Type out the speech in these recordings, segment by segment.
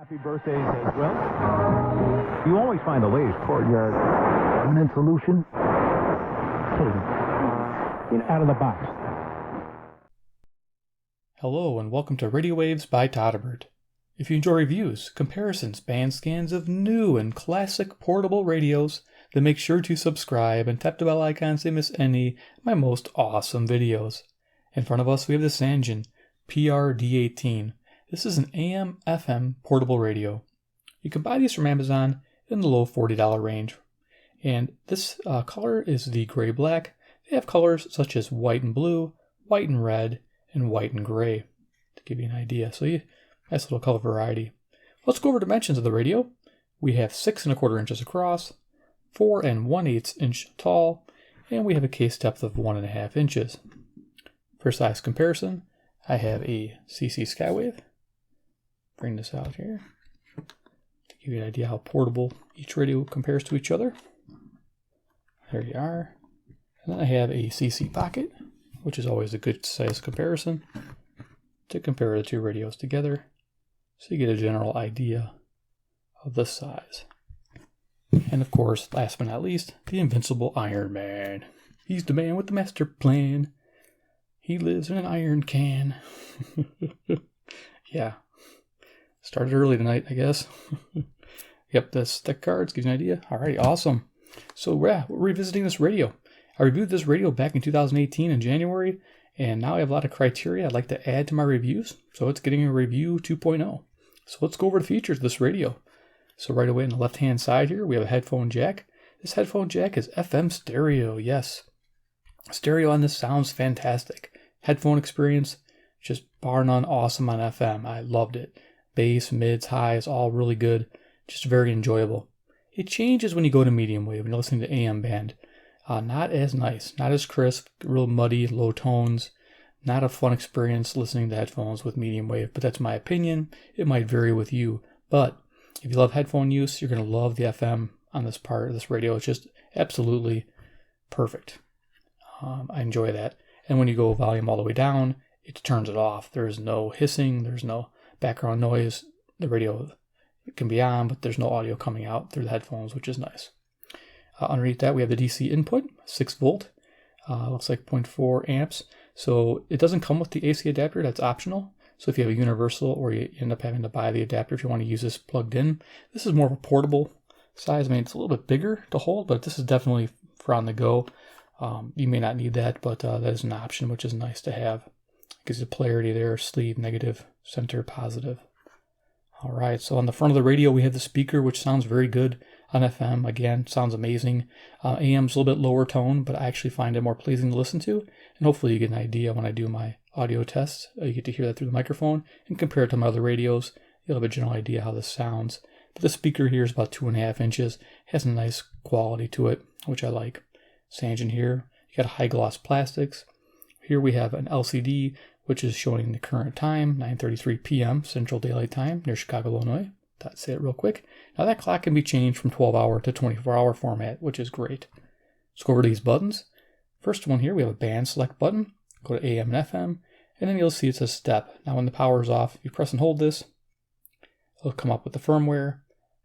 Happy birthdays as well. You always find the latest courtyard permanent solution. Out of the box. Hello and welcome to Radio Waves by todderbert. If you enjoy reviews, comparisons, band scans of new and classic portable radios, then make sure to subscribe and tap the bell icon so you miss any of my most awesome videos. In front of us we have the Sangean PR-D18. This is an AM/FM portable radio. You can buy these from Amazon in the low $40 range. And this color is the gray-black. They have colors such as white and blue, white and red, and white and gray, to give you an idea. So nice little color variety. Let's go over dimensions of the radio. We have 6 1/4 inches across, 4 1/8 inch tall, and we have a case depth of 1.5 inches. For size comparison, I have a CC Skywave. Bring this out here to give you an idea how portable each radio compares to each other. There you are. And then I have a CC Pocket, which is always a good size comparison to compare the two radios together, so you get a general idea of the size. And of course, last but not least, the invincible Iron Man. He's the man with the master plan. He lives in an iron can. Yeah. Started early tonight, I guess. Yep, the stick cards gives you an idea. Alrighty, awesome. So yeah, we're revisiting this radio. I reviewed this radio back in 2018 in January, and now I have a lot of criteria I'd like to add to my reviews. So it's getting a review 2.0. So let's go over the features of this radio. So right away on the left-hand side here, we have a headphone jack. This headphone jack is FM stereo, yes. Stereo on this sounds fantastic. Headphone experience, just bar none awesome on FM. I loved it. Bass, mids, highs, all really good. Just very enjoyable. It changes when you go to medium wave, when you're listening to AM band. Not as nice, not as crisp, real muddy, low tones. Not a fun experience listening to headphones with medium wave, but that's my opinion. It might vary with you. But if you love headphone use, you're going to love the FM on this part of this radio. It's just absolutely perfect. I enjoy that. And when you go volume all the way down, it turns it off. There's no hissing, there's no background noise. The radio can be on, but there's no audio coming out through the headphones, which is nice. Underneath that, we have the DC input, 6 volt. Looks like 0.4 amps. So it doesn't come with the AC adapter, that's optional. So if you have a universal or you end up having to buy the adapter if you want to use this plugged in, this is more of a portable size. I mean, it's a little bit bigger to hold, but this is definitely for on the go. You may not need that, but that is an option, which is nice to have. Gives you polarity there, sleeve, negative, center, positive. All right, so on the front of the radio, we have the speaker, which sounds very good on FM. Again, sounds amazing. AM's a little bit lower tone, but I actually find it more pleasing to listen to. And hopefully you get an idea when I do my audio tests. You get to hear that through the microphone and compare it to my other radios. You'll have a general idea how this sounds. But the speaker here is about 2.5 inches. Has a nice quality to it, which I like. Sangean here. You got high gloss plastics. Here we have an LCD, which is showing the current time, 9:33 p.m. Central Daylight Time near Chicago, Illinois. Let's say it real quick. Now that clock can be changed from 12-hour to 24-hour format, which is great. Let's go over to these buttons. First one here, we have a band select button. Go to AM and FM, and then you'll see it says step. Now when the power is off, you press and hold this. It'll come up with the firmware.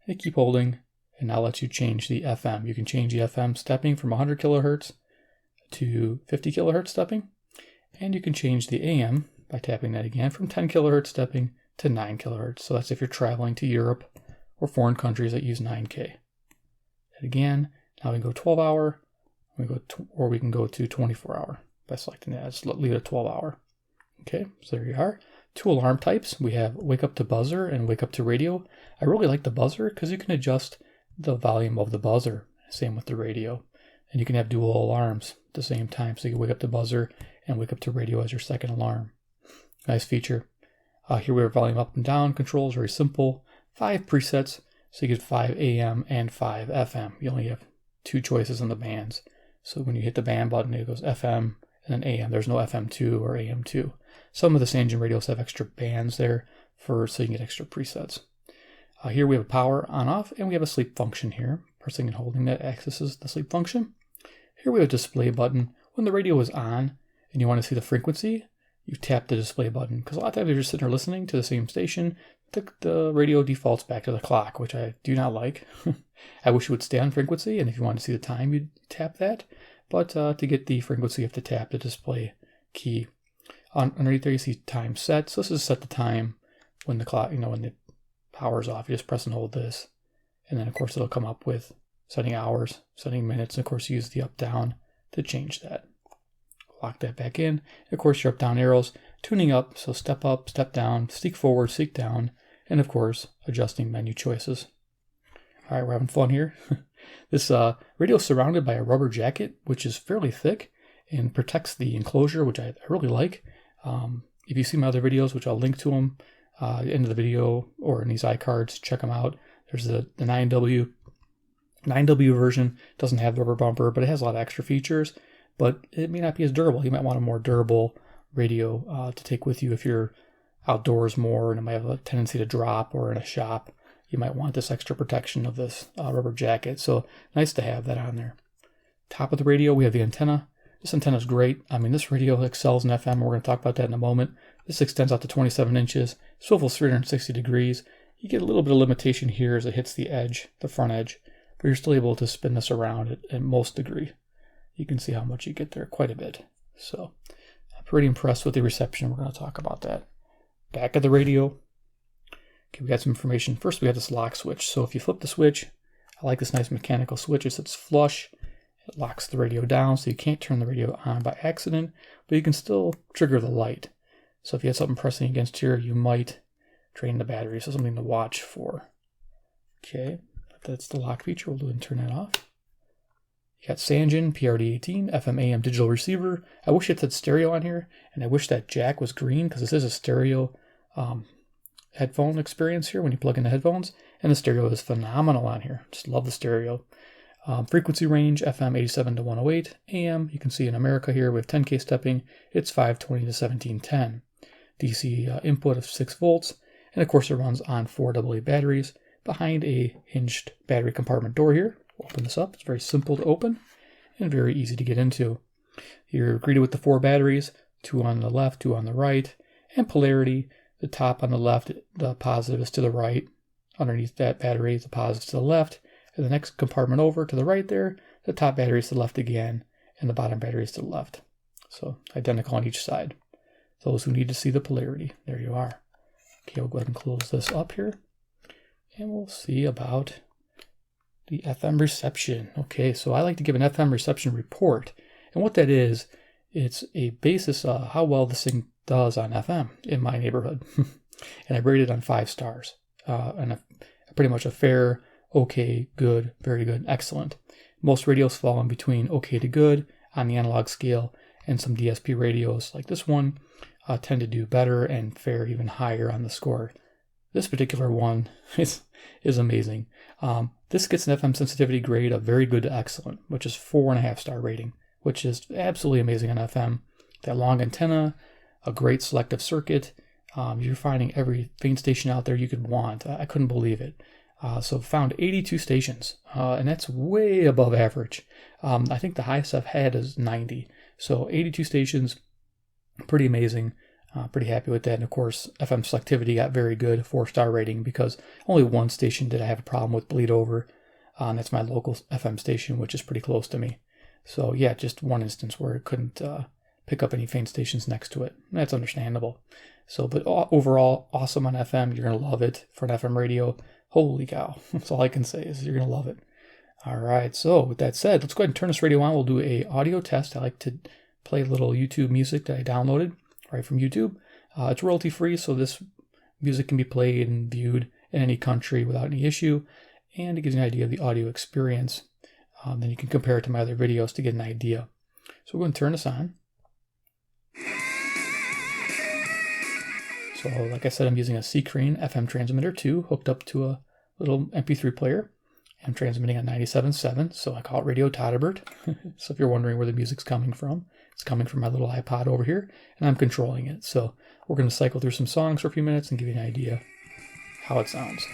And you keep holding, and now lets you change the FM. You can change the FM stepping from 100 kilohertz to 50 kilohertz stepping. And you can change the AM by tapping that again from 10 kilohertz stepping to 9 kilohertz. So that's if you're traveling to Europe or foreign countries that use 9K. And again, now we can go 12-hour, or we can go to 24-hour by selecting that. Just leave it at 12-hour. Okay, so there you are. 2 alarm types. We have wake up to buzzer and wake up to radio. I really like the buzzer because you can adjust the volume of the buzzer. Same with the radio. And you can have dual alarms at the same time. So you can wake up to buzzer and wake up to radio as your second alarm. Nice feature. Here we have volume up and down controls, very simple. 5 presets, so you get 5 AM and 5 FM. You only have 2 choices on the bands. So when you hit the band button, it goes FM and then AM. There's no FM2 or AM2. Some of the Sangean radios have extra bands there so you can get extra presets. Here we have a power on off, and we have a sleep function here. Pressing and holding that accesses the sleep function. Here we have a display button. When the radio is on and you want to see the frequency, you tap the display button. Because a lot of times you're just sitting there listening to the same station, the radio defaults back to the clock, which I do not like. I wish it would stay on frequency, and if you want to see the time, you'd tap that. But to get the frequency, you have to tap the display key. Underneath there, you see time set. So this is set the time when the clock, when the power's off. You just press and hold this. And then, of course, it'll come up with setting hours, setting minutes, and, of course, use the up-down to change that. Lock that back in. And of course, your up-down arrows, tuning up, so step up, step down, seek forward, seek down, and, of course, adjusting menu choices. All right, we're having fun here. This radio is surrounded by a rubber jacket, which is fairly thick and protects the enclosure, which I really like. If you see my other videos, which I'll link to them at the end of the video or in these iCards, check them out. There's the 9W. 9W version doesn't have the rubber bumper, but it has a lot of extra features, but it may not be as durable. You might want a more durable radio to take with you if you're outdoors more and it might have a tendency to drop, or in a shop. You might want this extra protection of this rubber jacket. So nice to have that on there. Top of the radio, we have the antenna. This antenna is great. I mean, this radio excels in FM. We're going to talk about that in a moment. This extends out to 27 inches, swivels 360 degrees. You get a little bit of limitation here as it hits the edge, the front edge, but you're still able to spin this around at most degree. You can see how much you get there, quite a bit. So I'm pretty impressed with the reception. We're going to talk about that. Back of the radio. Okay, we got some information. First, we have this lock switch. So if you flip the switch, I like this nice mechanical switch. It sits flush. It locks the radio down, so you can't turn the radio on by accident, but you can still trigger the light. So if you had something pressing against here, you might drain the battery. So something to watch for. Okay, that's the lock feature. We'll go ahead and turn that off. You got Sangean PR-D18, FM AM digital receiver. I wish it said stereo on here, and I wish that jack was green, because this is a stereo headphone experience here when you plug in the headphones, and the stereo is phenomenal on here. Just love the stereo. Frequency range, FM 87 to 108. AM, you can see in America here with 10K stepping, it's 520 to 1710. DC input of 6 volts, and of course it runs on 4 AA batteries behind a hinged battery compartment door here. Open this up. It's very simple to open and very easy to get into. You're greeted with the 4 batteries, 2 on the left, 2 on the right, and polarity. The top on the left, the positive is to the right. Underneath that battery, the positive is to the left. And the next compartment over to the right there, the top battery is to the left again, and the bottom battery is to the left. So identical on each side. Those who need to see the polarity, there you are. Okay, we'll go ahead and close this up here. And we'll see about the FM reception. Okay, so I like to give an FM reception report. And what that is, it's a basis of how well this thing does on FM in my neighborhood. And I rated it on 5 stars. And pretty much a fair, okay, good, very good, excellent. Most radios fall in between okay to good on the analog scale, and some DSP radios like this one tend to do better and fare even higher on the score. This particular one is amazing. This gets an FM sensitivity grade of very good to excellent, which is 4.5 star rating, which is absolutely amazing on FM. That long antenna, a great selective circuit. You're finding every faint station out there you could want. I couldn't believe it. So found 82 stations, and that's way above average. I think the highest I've had is 90. So 82 stations, pretty amazing. Pretty happy with that. And of course, FM selectivity got very good, 4-star rating, because only one station did I have a problem with bleed over. And that's my local FM station, which is pretty close to me. So yeah, just one instance where it couldn't pick up any faint stations next to it. That's understandable. So, but overall, awesome on FM. You're going to love it for an FM radio. Holy cow. That's all I can say is you're going to love it. All right. So with that said, let's go ahead and turn this radio on. We'll do a audio test. I like to play a little YouTube music that I downloaded right from YouTube. It's royalty free, so this music can be played and viewed in any country without any issue. And it gives you an idea of the audio experience. Then you can compare it to my other videos to get an idea. So we're going to turn this on. So like I said, I'm using a C-Crane FM transmitter 2 hooked up to a little MP3 player. I'm transmitting on 97.7, so I call it Radio Todderbert. So if you're wondering where the music's coming from, it's coming from my little iPod over here, and I'm controlling it. So we're going to cycle through some songs for a few minutes and give you an idea how it sounds.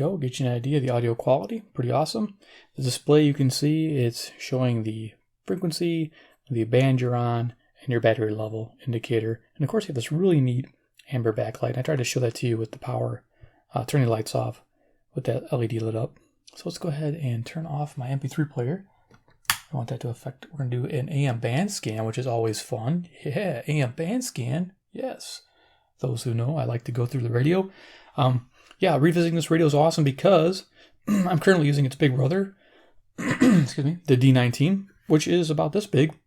go. Get you an idea of the audio quality. Pretty awesome. The display, you can see it's showing the frequency, the band you're on, and your battery level indicator. And of course, you have this really neat amber backlight. I tried to show that to you with the power, turning the lights off with that LED lit up. So let's go ahead and turn off my MP3 player. I want that to affect, we're going to do an AM band scan, which is always fun. Yeah, AM band scan. Yes. Those who know, I like to go through the radio. Yeah, revisiting this radio is awesome because I'm currently using its big brother, excuse me, the D19, which is about this big.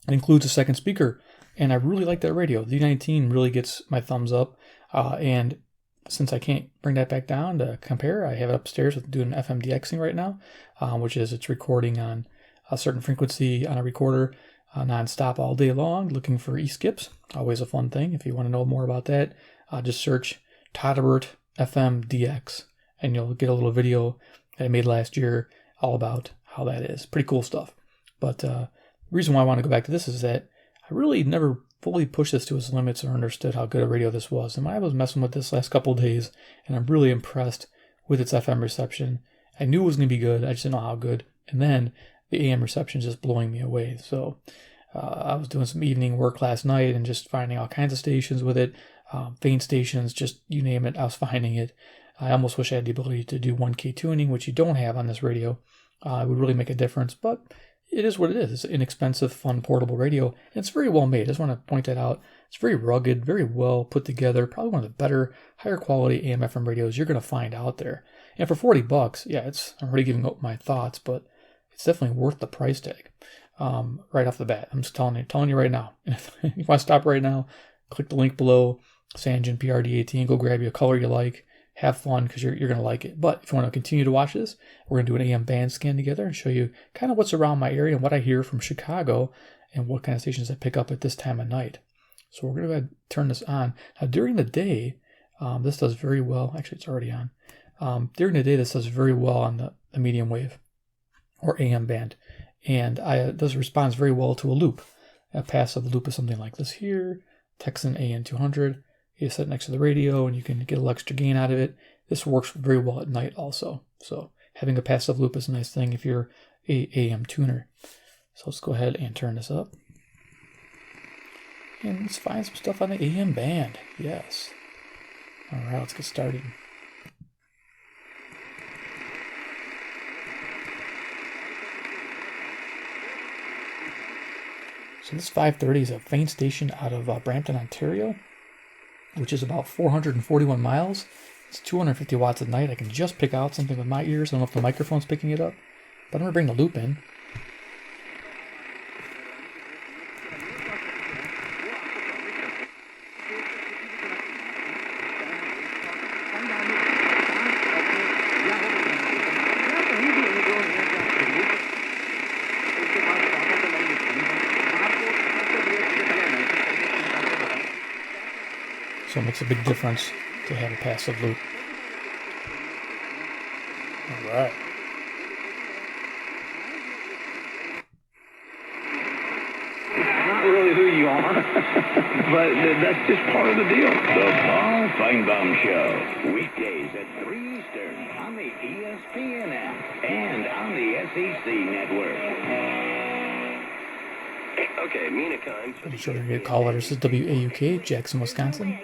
It includes a second speaker, and I really like that radio. The D19 really gets my thumbs up, and since I can't bring that back down to compare, I have it upstairs with doing FM DXing right now, which is it's recording on a certain frequency on a recorder non-stop all day long, looking for e-skips. Always a fun thing. If you want to know more about that, just search todderbert FM DX, and you'll get a little video that I made last year all about how that is. Pretty cool stuff. But the reason why I want to go back to this is that I really never fully pushed this to its limits or understood how good a radio this was. And I was messing with this last couple of days, and I'm really impressed with its FM reception. I knew it was going to be good. I just didn't know how good. And then the AM reception is just blowing me away. So I was doing some evening work last night and just finding all kinds of stations with it. Faint stations, just you name it, I was finding it. I almost wish I had the ability to do 1K tuning, which you don't have on this radio. It would really make a difference, but it is what it is. It's an inexpensive, fun, portable radio, and it's very well made. I just want to point that out. It's very rugged, very well put together, probably one of the better, higher quality AM FM radios you're going to find out there. And for $40, yeah, I'm already giving up my thoughts, but it's definitely worth the price tag right off the bat. I'm just telling you right now. If you want to stop right now, click the link below, Sangean PR-D18, go grab you a color you like, have fun because you're going to like it. But if you want to continue to watch this, we're going to do an AM band scan together and show you kind of what's around my area and what I hear from Chicago and what kind of stations I pick up at this time of night. So we're going to go ahead and turn this on. Now during the day, this does very well. Actually, it's already on. During the day, this does very well on the medium wave or AM band. And this responds very well to a loop. A passive loop is something like this here, Texan AN200. You set it next to the radio and you can get a little extra gain out of it. This works very well at night also. So having a passive loop is a nice thing if you're a AM tuner. So let's go ahead and turn this up. And let's find some stuff on the AM band. Yes. All right, let's get started. So this 530 is a faint station out of Brampton, Ontario, which is about 441 miles. It's 250 watts at night. I can just pick out something with my ears. I don't know if the microphone's picking it up, but I'm going to bring the loop in. So it makes a big difference to have a passive loop. All right. It's not really who you are, but that's just part of the deal. The Paul Feinbaum Show, weekdays at 3 Eastern on the ESPN app and on the SEC network. Okay, Mina I'm sure you're going to call it. This is WAUK, Jackson, Wisconsin.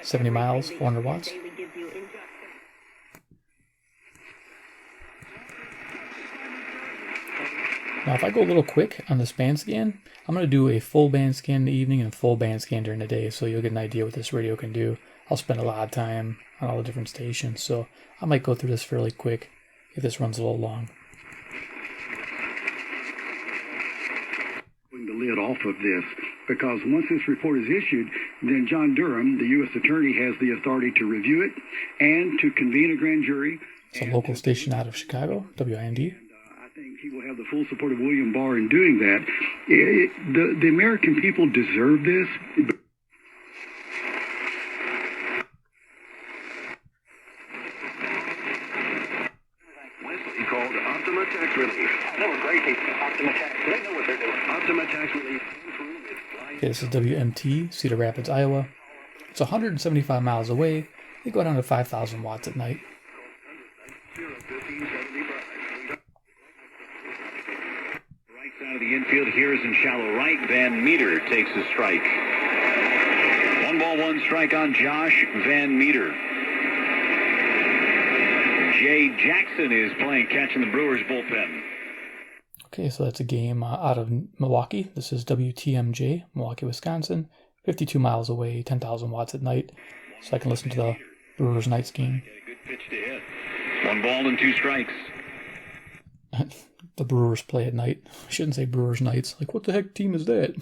70 miles, 400 watts. Now, if I go a little quick on this band scan, I'm going to do a full band scan in the evening and a full band scan during the day, so you'll get an idea what this radio can do. I'll spend a lot of time on all the different stations, so I might go through this fairly quick if this runs a little long. The lid off of this, because once this report is issued, then John Durham, the U.S. Attorney, has the authority to review it and to convene a grand jury. It's a local station out of Chicago, WIND. I think he will have the full support of William Barr in doing that. The American people deserve this. Wesley called Optima Tax Relief. That was great. Optima Tax. They know what they're doing. Optima Tax Relief. Okay, this is WMT, Cedar Rapids, Iowa. It's 175 miles away. They go down to 5,000 watts at night. Out of the infield, here is in shallow right. Van Meter takes a strike. 1 ball, 1 strike on Josh Van Meter. Jay Jackson is playing catch in the Brewers bullpen. Okay, so that's a game out of Milwaukee. This is WTMJ, Milwaukee, Wisconsin. 52 miles away, 10,000 watts at night. So I can listen to the Brewers Knights game. Good pitch to hit. 1 ball and 2 strikes. The Brewers play at night. I shouldn't say Brewers Knights. Like, what the heck team is that?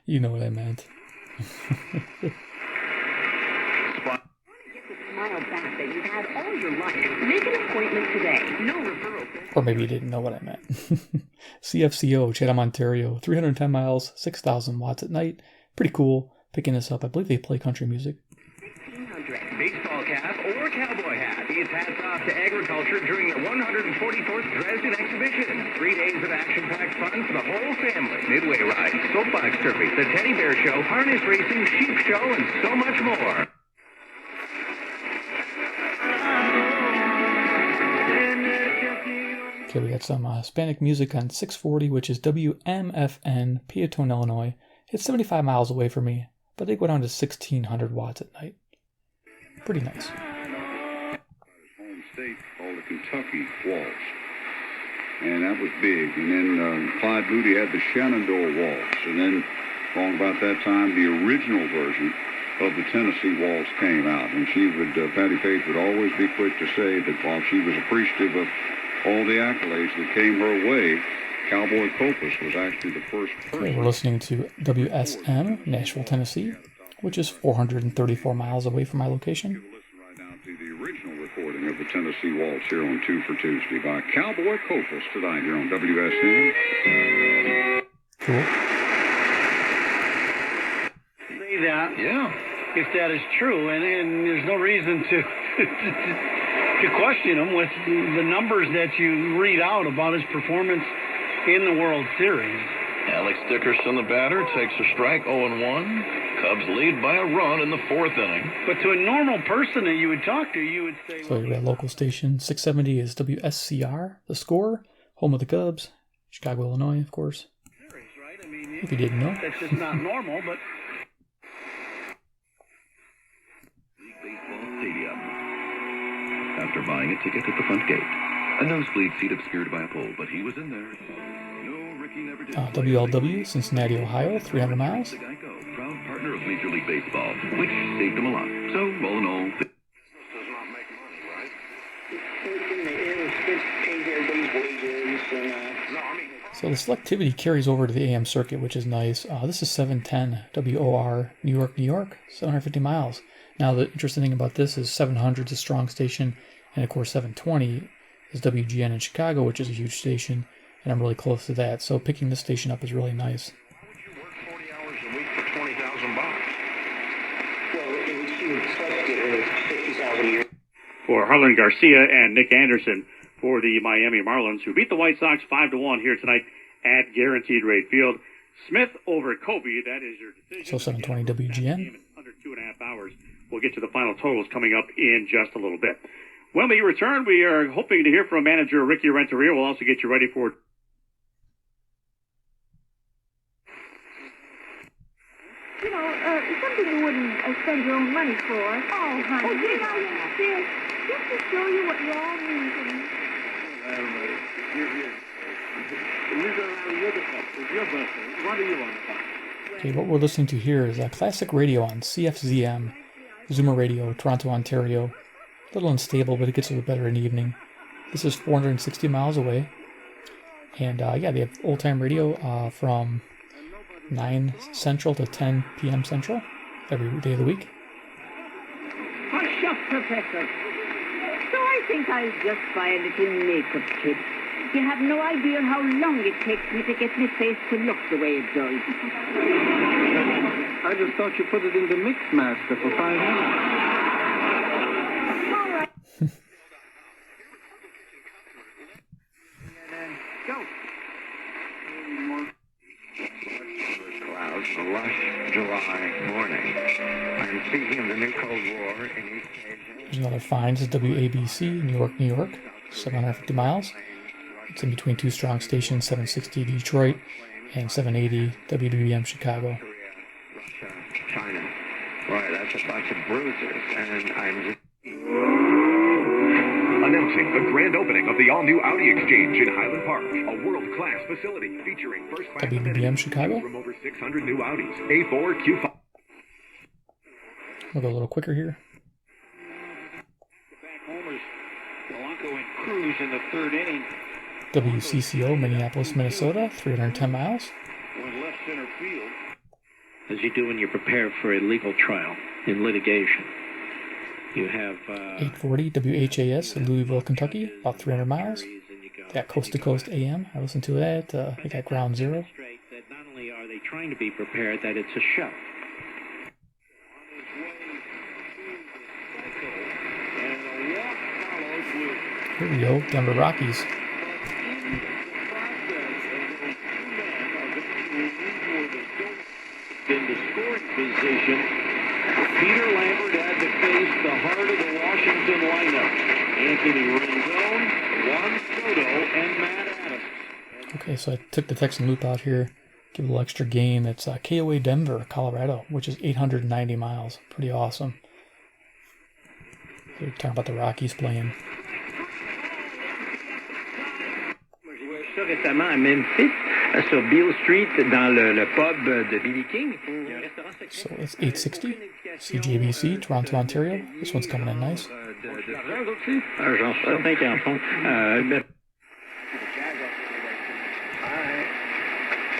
You know what I meant. Make an appointment today. No referral. Or maybe you didn't know what I meant. CFCO, Chatham, Ontario. 310 miles, 6,000 watts at night. Pretty cool. Picking this up. I believe they play country music. Baseball cap or cowboy hat. It's hats off to agriculture during the 144th Dresden Exhibition. 3 days of action-packed fun for the whole family. Midway rides, soapbox derby, the teddy bear show, harness racing, sheep show, and so much more. Okay, we got some Hispanic music on 640, which is WMFN, Peatone, Illinois. It's 75 miles away from me, but they go down to 1,600 watts at night. Pretty nice. Home state called the Kentucky Waltz, and that was big. And then Clyde Moody had the Shenandoah Waltz, and then along about that time, the original version of the Tennessee Waltz came out. And she would, Patty Page would always be quick to say that while she was appreciative of all the accolades that came her way, Cowboy Copas was actually the first person. Okay, we're listening to WSM, Nashville, Tennessee, which is 434 miles away from my location. Listen right now to the original recording of the Tennessee Waltz here on 2 for Tuesday by Cowboy Copas tonight here on WSM. Cool. Say that, yeah, if that is true, and there's no reason to to question him with the numbers that you read out about his performance in the World Series. Alex Dickerson, the batter, takes a strike, 0-1. Cubs lead by a run in the 4th inning. But to a normal person that you would talk to, you would say... So your local station, 670 is WSCR, The Score, home of the Cubs, Chicago, Illinois, of course. Series, right? I mean, If you didn't know. that's just not normal, but... Baseball Stadium. After buying a ticket at the front gate, a nosebleed seat obscured by a pole, but he was in there. No, Ricky never did. WLW, Cincinnati, Ohio, 300 miles. Proud partner of Major League Baseball, which saved him a lot. So, all in all, Does not make money, right? It pays everybody's wages and, no, I mean... So the selectivity carries over to the AM circuit, which is nice. This is 710 WOR, New York, New York, 750 miles. Now, the interesting thing about this is 700 is a strong station, and of course 720 is WGN in Chicago, which is a huge station, and I'm really close to that. So picking this station up is really nice. Why would you work 40 hours a week for $20,000? Well, she would expect to get $50,000 a year. For Harlan Garcia and Nick Anderson for the Miami Marlins, who beat the White Sox 5-1 here tonight at Guaranteed Rate Field. Smith over Kobe, that is your decision. So 720 WGN. Under 2.5 hours. We'll get to the final totals coming up in just a little bit. When we return, we are hoping to hear from manager Ricky Renteria. We'll also get you ready for... You know, something you wouldn't spend your own money for. Oh, honey. Oh, dear, dear. Just to show you what you all need. What do you want to buy? Okay, what we're listening to here is a classic radio on CFZM, Zoomer Radio, Toronto, Ontario. A little unstable, but it gets a little better in the evening. This is 460 miles away. And yeah, they have old-time radio from 9 Central to 10 p.m. Central every day of the week. Hush up, Professor. So I think I'll just buy a little makeup kit. You have no idea how long it takes me to get my face to look the way it does. I just thought you put it into Mixmaster for 5 minutes. All right. Go. Clouds, a lush July morning. I'm speaking of the new Cold War in East Asia. There's another find. This is WABC, New York, New York, 750 miles. It's in between two strong stations, 760 Detroit and 780 WBBM Chicago. Russia, China. Right, that's a bunch of bruisers, and I'm just... Announcing the grand opening of the all-new Audi Exchange in Highland Park, a world-class facility featuring first-class WBBM Chicago. from over 600 new Audis, A4, Q5. We'll go a little quicker here. Back homers, Polanco and Cruz in the third inning. WCCO, Minneapolis, Minnesota, 310 miles. Went left center field. As you do when you prepare for a legal trial in litigation. You have 840 WHAS in Louisville, Kentucky, about 300 miles. They got Coast to Coast AM. I listened to that. They got Ground Zero. that not only are they trying to be prepared, that it's a show. Here we go, Denver Rockies. In the scoring position, Peter Lambert had to face the heart of the Washington lineup. Anthony Rendon, Juan Soto, and Matt Adams. Okay, so I took the Texan loop out here. Give a little extra gain. It's KOA Denver, Colorado, which is 890 miles. Pretty awesome. We're talking about the Rockies playing. Ça récemment à Memphis, sur Beale Street, dans le pub de Billy King. So it's 860. CJBC, Toronto, Ontario. This one's coming in nice. J'en suis certain qu'ils en font.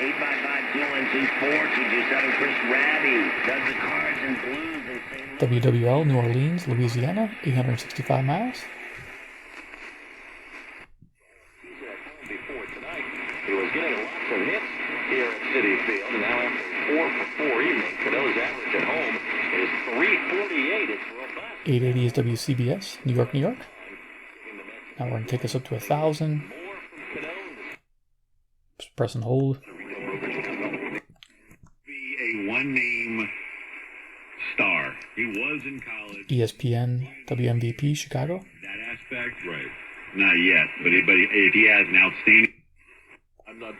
8x5 2NC Sports with your son Chris Rabby does the cards and blues in St. Louis. WWL, New Orleans, Louisiana, 865 miles. He was getting lots of hits here at Citi Field, and now after 4 for 4 evening, Canelo's average at home is 348. It's robust. 880 is WCBS, New York, New York. Now we're going to take this up to 1,000. Just press and hold. Be a one-name star. He was in college. ESPN, WMVP, Chicago. That aspect, right? Not yet, but if he has an outstanding. I'm not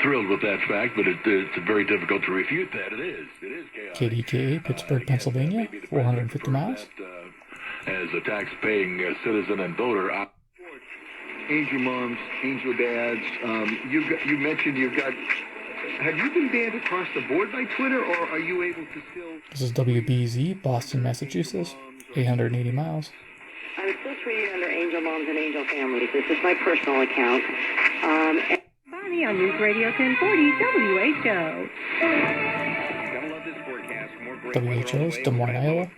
thrilled with that fact, but it's very difficult to refute that. It is chaotic. KDKA, Pittsburgh, Pennsylvania, 450 miles. As a tax-paying citizen and voter, Angel moms, angel dads. You mentioned you've got. Have you been banned across the board by Twitter, or are you able to still? This is WBZ, Boston, Massachusetts, 880 miles. I'm still tweeting under Angel Moms and Angel Families. This is my personal account. Bonnie on News Radio 1040 WHO. WHO's Des Moines, Iowa,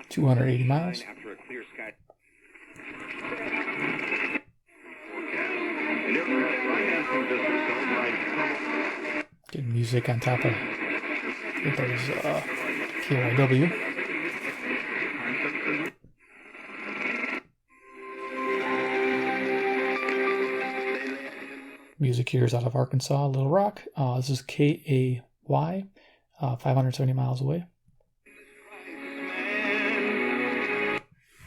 280 miles. Getting music on top of, I think that was KYW. Music here is out of Arkansas, Little Rock. This is KAY, 570 miles away.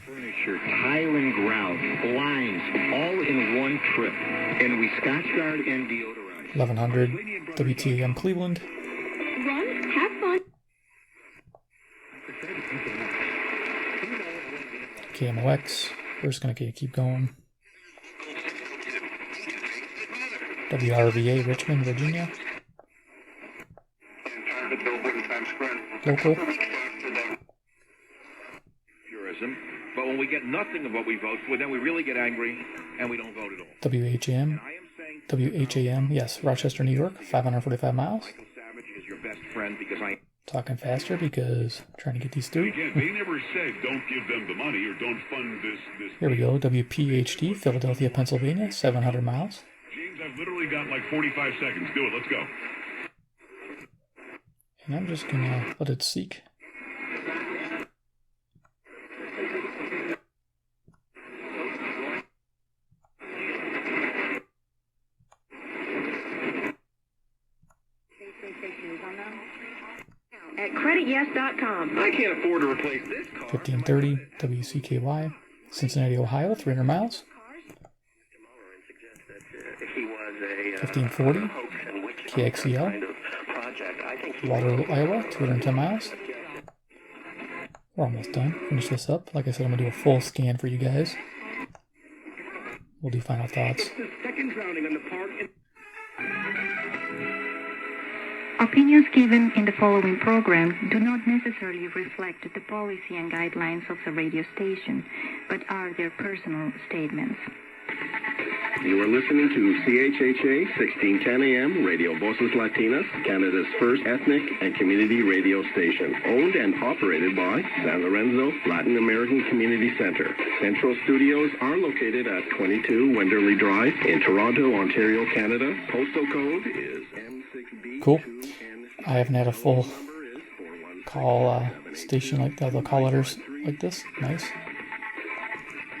Furniture, tile and grout, blinds, all in one trip. And we Scotch Guard and deodorize. 1100 WTAM Cleveland. Run, have fun. KMOX. We're just going to keep going. WRVA, Richmond, Virginia. Local. Purism. But when we get nothing of what we vote for, then we really get angry and we don't vote at all. WHAM, yes, Rochester, New York, 545 miles. Michael Savage is your best friend because I... Talking faster because I'm trying to get these through. Again, they never said don't give them the money or don't fund this. Here we go, WPHD, Philadelphia, Pennsylvania, 700 miles. James, I've literally got like 45 seconds. Do it. Let's go. And I'm just going to let it seek. At credityes.com. I can't afford to replace this car. 1530 WCKY, Cincinnati, Ohio, 300 miles. 1540 KXEL, Waterloo, Iowa, 210 miles. We're almost done. Finish this up. Like I said, I'm going to do a full scan for you guys. We'll do final thoughts. Opinions given in the following program do not necessarily reflect the policy and guidelines of the radio station, but are their personal statements. You are listening to CHHA 1610 AM, Radio Voces Latinas, Canada's first ethnic and community radio station, owned and operated by San Lorenzo Latin American Community Center. Central studios are located at 22 Wenderley Drive in Toronto, Ontario, Canada. Postal code is M6B. Cool. I haven't had a full call station like that, the call letters like this. Nice.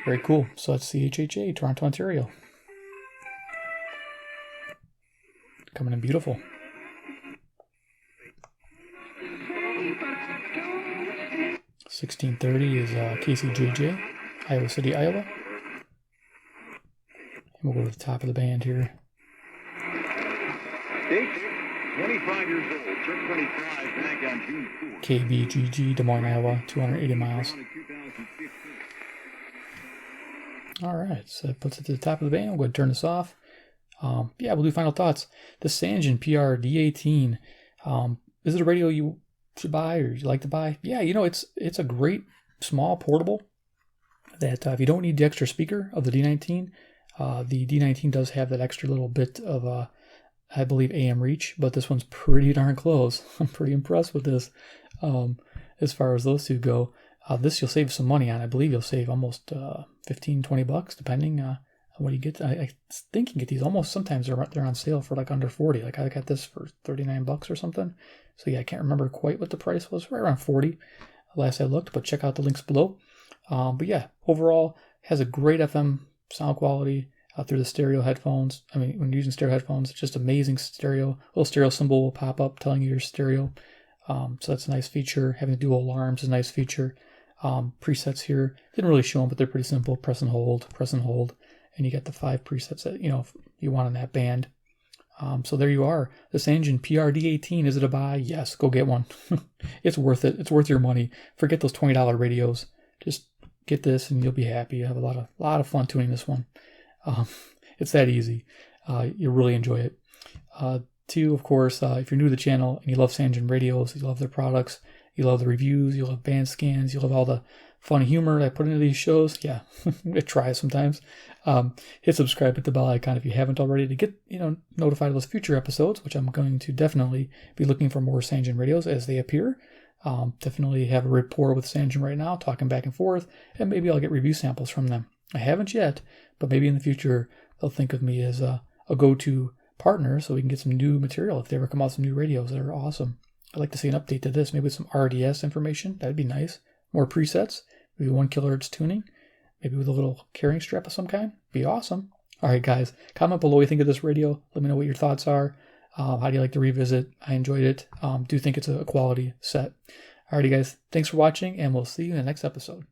Very cool. So that's CHHA, Toronto, Ontario. Coming in beautiful. 1630 is KCJJ, Iowa City, Iowa. And we'll go to the top of the band here. 25 years old, turned 25 back on June 4th. KBGG, Des Moines, Iowa, 280 miles. All right, so that puts it to the top of the band. We'll go ahead and turn this off. Yeah, we'll do final thoughts. The Sangean PR-D18. Is it a radio you should buy or you like to buy? Yeah, you know, it's a great small portable that if you don't need the extra speaker of the D19, the D19 does have that extra little bit of, I believe, AM reach, but this one's pretty darn close. I'm pretty impressed with this as far as those two go. This you'll save some money on. I believe you'll save almost $15-20 depending on what you get. I think you can get these almost, sometimes they're on sale for like under 40. Like I got this for $39 or something. So yeah, I can't remember quite what the price was. Right around 40 last I looked, but check out the links below. But yeah, overall has a great FM sound quality through the stereo headphones. I mean, when you're using stereo headphones, it's just amazing stereo. A little stereo symbol will pop up telling you your stereo. So that's a nice feature. Having dual alarms is a nice feature. Presets here, didn't really show them, but they're pretty simple. Press and hold, and you get the 5 presets that you want on that band. So there you are. The Sangean PR-D18. Is it a buy? Yes, go get one. It's worth it. It's worth your money. Forget those $20 radios. Just get this, and you'll be happy. You have a lot of fun tuning this one. It's that easy. You'll really enjoy it. Two, of course, if you're new to the channel and you love Sangean radios, you love their products, you love the reviews, you love band scans, you love all the fun humor I put into these shows. Yeah, I try sometimes. Hit subscribe, hit the bell icon if you haven't already to get notified of those future episodes, which I'm going to definitely be looking for more Sangean radios as they appear. Definitely have a rapport with Sangean right now, talking back and forth, and maybe I'll get review samples from them. I haven't yet, but maybe in the future they'll think of me as a go-to partner so we can get some new material if they ever come out with some new radios that are awesome. I'd like to see an update to this, maybe with some RDS information. That'd be nice. More presets, maybe 1 kHz tuning, maybe with a little carrying strap of some kind. Be awesome. All right, guys, comment below what you think of this radio. Let me know what your thoughts are. How do you like to revisit? I enjoyed it. Do think it's a quality set. Alrighty, guys, thanks for watching, and we'll see you in the next episode.